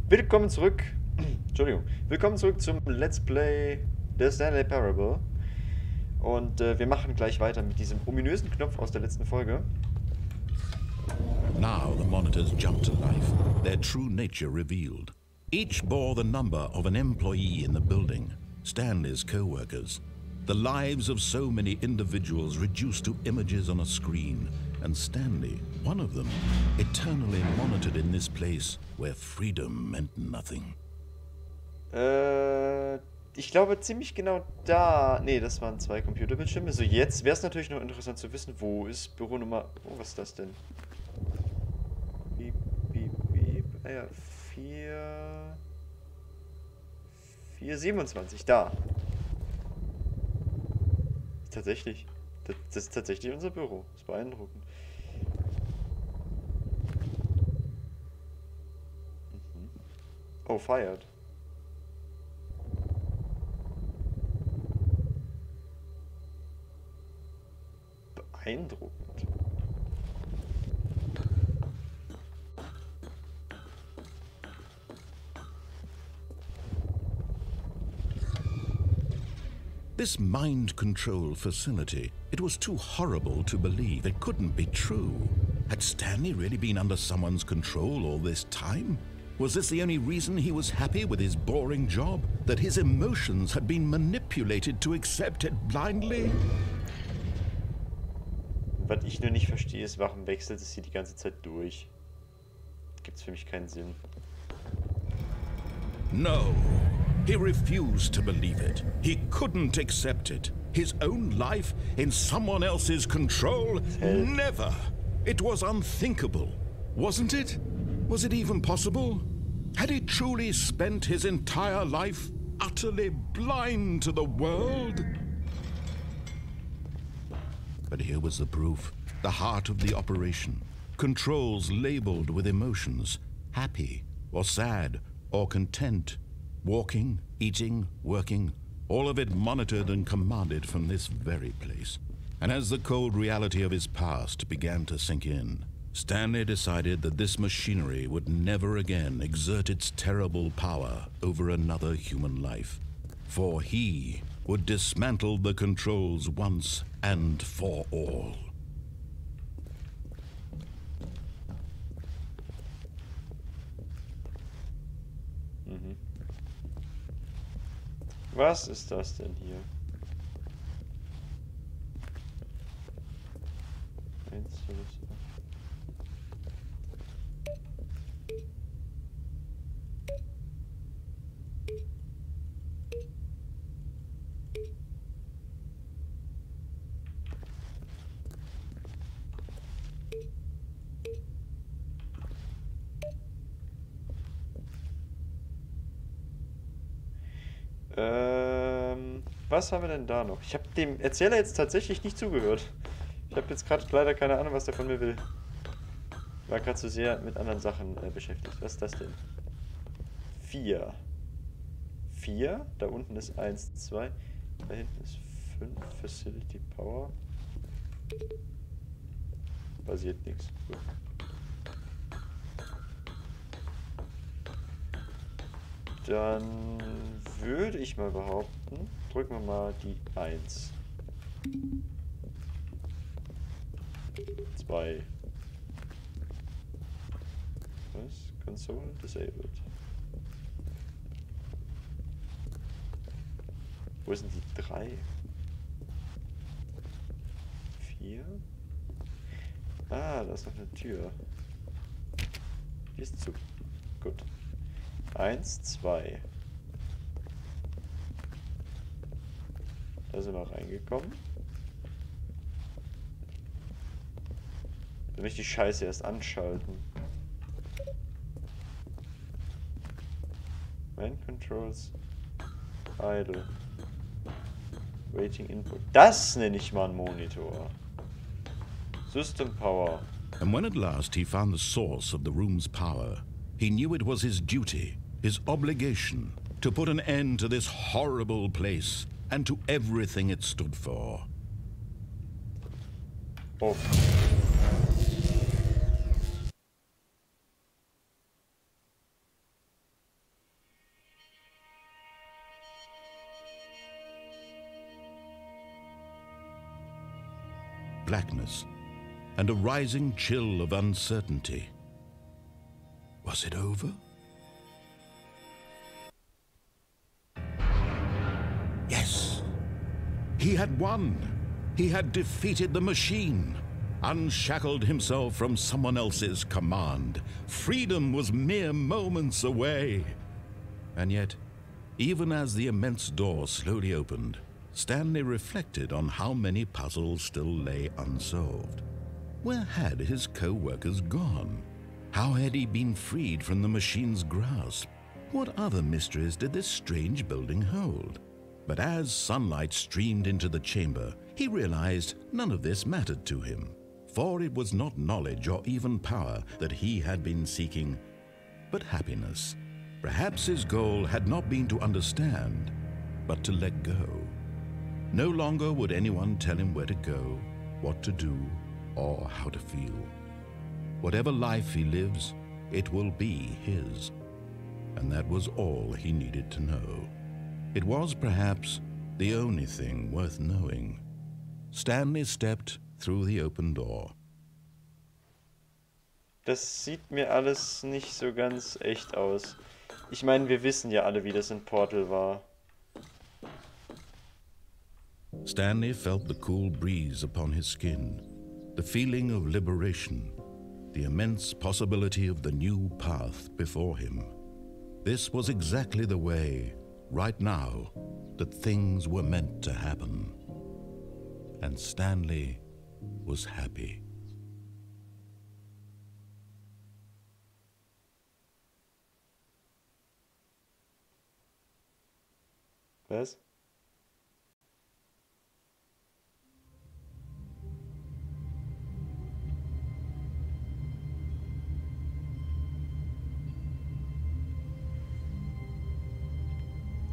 Willkommen zurück. Entschuldigung. Willkommen zurück zum Let's Play der Stanley Parable. Und wir machen gleich weiter mit diesem ominösen Knopf aus der letzten Folge. Now the monitors jumped to life, their true nature revealed. Each bore the number of an employee in the building, Stanley's co-workers. The lives of so many individuals reduced to images on a screen, and Stanley, one of them, eternally monitored in this place where freedom meant nothing. Ich glaube ziemlich genau da. Ne, das waren 2 Computerbildschirme. So, jetzt wäre es natürlich noch interessant zu wissen, wo ist Büro Nummer. Oh, was ist das denn? Piep, piep, piep. Ah ja, 427. Da. Tatsächlich. Das ist tatsächlich unser Büro. Das ist beeindruckend. Oh, fired. Beeindruckend. This mind control facility, it was too horrible to believe. It couldn't be true. Had Stanley really been under someone's control all this time? Was this the only reason he was happy with his boring job? That his emotions had been manipulated to accept it blindly? Was ich nur nicht verstehe, ist, warum wechselt es hier die ganze Zeit durch? Gibt's für mich keinen Sinn. No. He refused to believe it. He couldn't accept it. His own life in someone else's control? Never. It was unthinkable. Wasn't it? Was it even possible? Had he truly spent his entire life utterly blind to the world? But here was the proof. The heart of the operation. Controls labeled with emotions. Happy or sad or content. Walking, eating, working, all of it monitored and commanded from this very place. And as the cold reality of his past began to sink in, Stanley decided that this machinery would never again exert its terrible power over another human life. For he would dismantle the controls once and for all. Was ist das denn hier? Was haben wir denn da noch? Ich habe dem Erzähler jetzt tatsächlich nicht zugehört. Ich habe jetzt gerade leider keine Ahnung, was der von mir will. War gerade zu sehr mit anderen Sachen beschäftigt. Was ist das denn? 4. 4. Da unten ist 1, 2. Da hinten ist 5. Facility Power. Passiert nichts. Gut. Dann würde ich mal behaupten, drücken wir mal die 1. 2. Was? Console disabled. Wo sind die 3? 4? Ah, da ist noch eine Tür. Die ist zu. Gut. 1, 2. Da sind wir reingekommen. Dann möchte ich die Scheiße erst anschalten. Man Controls. Idle. Waiting Input. Das nenne ich mal einen Monitor. System Power. And when at last he found the source of the room's power, he knew it was his duty, his obligation, to put an end to this horrible place and to everything it stood for. Oh. blackness and a rising chill of uncertainty. Was it over? Yes. He had won. He had defeated the machine, unshackled himself from someone else's command. Freedom was mere moments away. And yet, even as the immense door slowly opened, Stanley reflected on how many puzzles still lay unsolved. Where had his co-workers gone? How had he been freed from the machine's grasp? What other mysteries did this strange building hold? But as sunlight streamed into the chamber, he realized none of this mattered to him, for it was not knowledge or even power that he had been seeking, but happiness. Perhaps his goal had not been to understand, but to let go. No longer would anyone tell him where to go, what to do, or how to feel. Whatever life he lives, it will be his. And that was all he needed to know. It was perhaps the only thing worth knowing. Stanley stepped through the open door. Das sieht mir alles nicht so ganz echt aus. Ich meine, wir wissen ja alle, wie das in Portal war. Stanley felt the cool breeze upon his skin, the feeling of liberation, the immense possibility of the new path before him. This was exactly the way, right now, that things were meant to happen. And Stanley was happy. Was?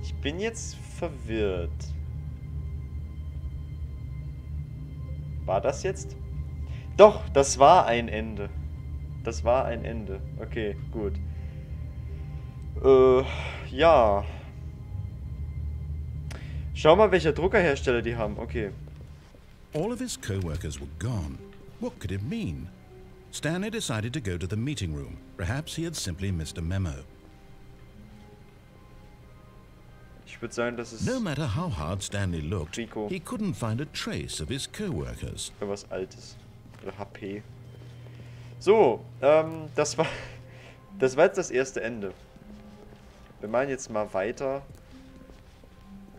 Ich bin jetzt verwirrt. War das jetzt? Doch, das war ein Ende. Das war ein Ende. Okay, gut. Ja. Schau mal, welcher Druckerhersteller die haben. Okay. All of his co-workers were gone. What could it mean? Stanley decided to go to the meeting room. Perhaps he had simply missed a memo. Ich würde sagen, das ist No matter how hard Stanley looked, Rico. he couldn't find a trace of his co-workers. Irgendwas Altes. Oder HP. So, das war jetzt das erste Ende. Wir machen jetzt mal weiter.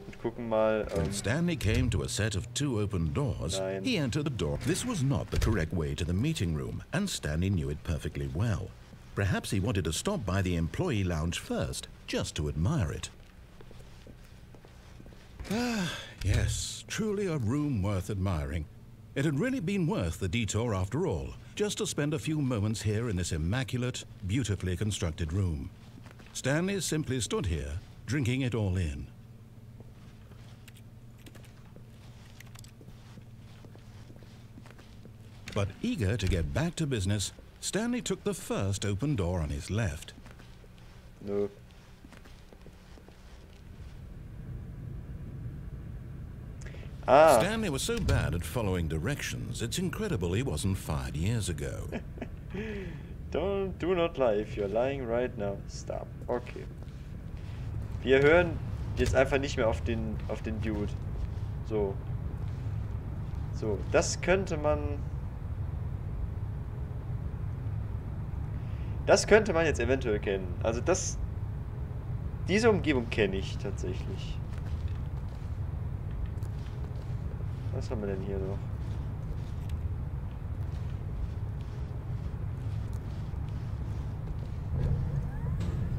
Und gucken mal. When Stanley came to a set of 2 open doors, Nein. he entered the door. This was not the correct way to the meeting room, and Stanley knew it perfectly well. Perhaps he wanted to stop by the employee lounge first, just to admire it. Ah, yes, truly a room worth admiring. It had really been worth the detour after all, just to spend a few moments here in this immaculate, beautifully constructed room. Stanley simply stood here, drinking it all in. But eager to get back to business, Stanley took the first open door on his left. Nö. Ah. Stanley was so bad at following directions, it's incredible he wasn't fired years ago. Do not lie. If you're lying right now, stop. Okay. Wir hören jetzt einfach nicht mehr auf den Dude. So. So, das könnte man jetzt eventuell kennen. Also diese Umgebung kenne ich tatsächlich. Was haben wir denn hier noch?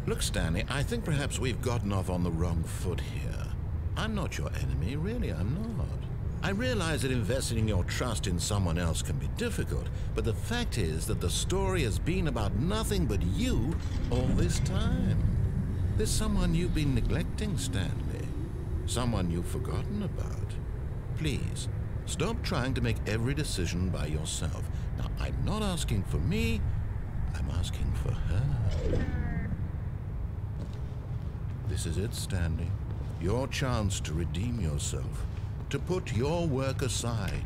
Look, Stanley, I think perhaps we've gotten off on the wrong foot here. I'm not your enemy, really, I'm not. I realize that investing your trust in someone else can be difficult, but the fact is that the story has been about nothing but you all this time. There's someone you've been neglecting, Stanley. Someone you've forgotten about. Please, stop trying to make every decision by yourself. Now, I'm not asking for me, I'm asking for her. This is it, Stanley. Your chance to redeem yourself. To put your work aside.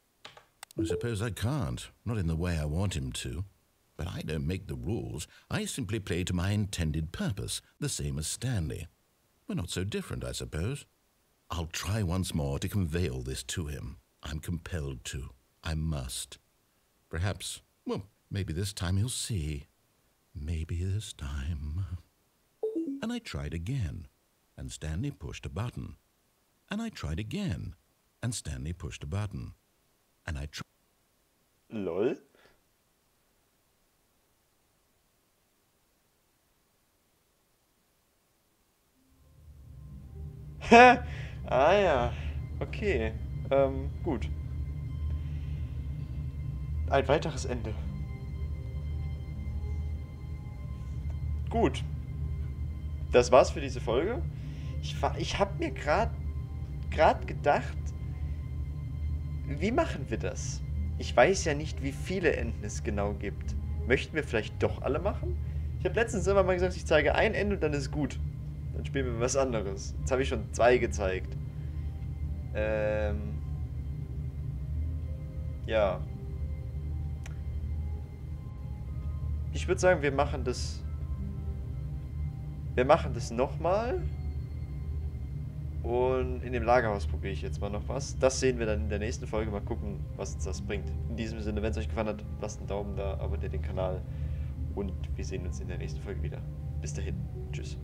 I suppose I can't, not in the way I want him to. But I don't make the rules. I simply play to my intended purpose, the same as Stanley. We're not so different, I suppose. I'll try once more to convey all this to him. I'm compelled to. I must. Perhaps, well, maybe this time he'll see. Maybe this time. And I tried again, and Stanley pushed a button. And I tried again, and Stanley pushed a button. And I tried... Lol. Ah ja, okay. Gut. Ein weiteres Ende. Gut. Das war's für diese Folge. Ich habe mir gerade gedacht, wie machen wir das? Ich weiß ja nicht, wie viele Enden es genau gibt. Möchten wir vielleicht doch alle machen? Ich habe letztens immer mal gesagt, ich zeige ein Ende und dann ist gut. Dann spielen wir was anderes. Jetzt habe ich schon 2 gezeigt. Ja. Ich würde sagen, wir machen das nochmal. Und in dem Lagerhaus probiere ich jetzt mal noch was. Das sehen wir dann in der nächsten Folge. Mal gucken, was uns das bringt. In diesem Sinne, wenn es euch gefallen hat, lasst einen Daumen da, abonniert den Kanal. Und wir sehen uns in der nächsten Folge wieder. Bis dahin. Tschüss.